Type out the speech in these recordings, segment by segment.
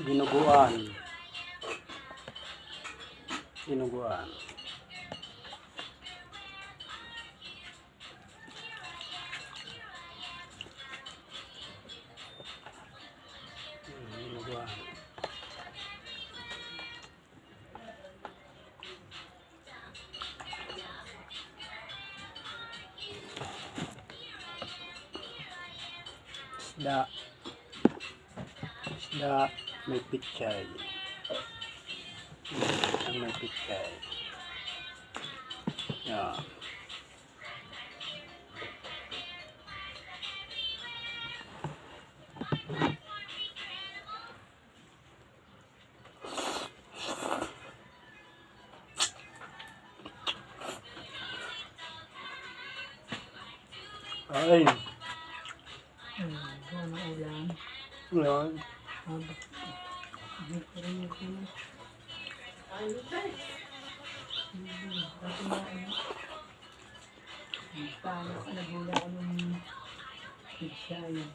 Dinuguan. Dinuguan. Dinuguan. Isda may pichay. Ang may pichay. Yan. Ay. Ano ulam? Yan. Paano ka nagula ko ng pizza yun?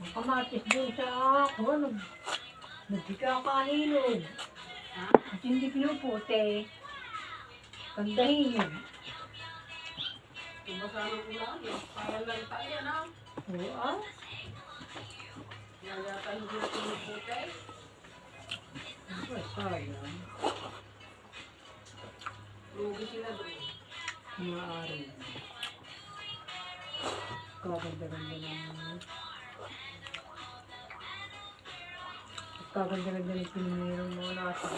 Ang kamatis doon sa ako, nagkika kanino. At hindi pinuputi. Kandahin yun. Tumasalang ko lang yun. Parang lang tayo, no? Oo ah. Yaya tayo hindi na tinuputay. Ano sayang? Lugi sila doon. Maaari. Kaganda-ganda ng... Kaganda-ganda ng pinirong mga nasa.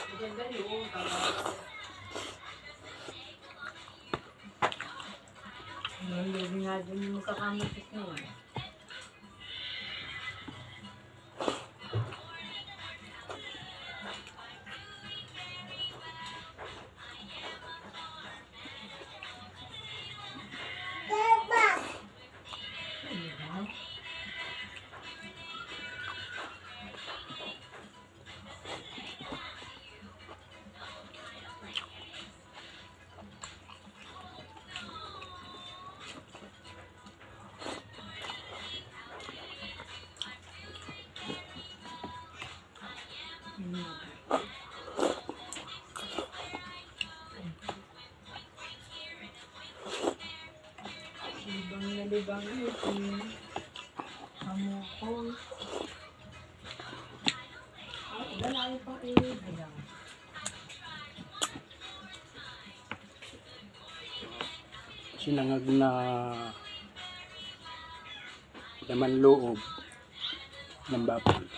Maganda yun. Hindi nga din yung kakamatis na yun. Libang na libang ito. Amokol. Dalayo pa dalang. Sinangag na laman loob ng baboy.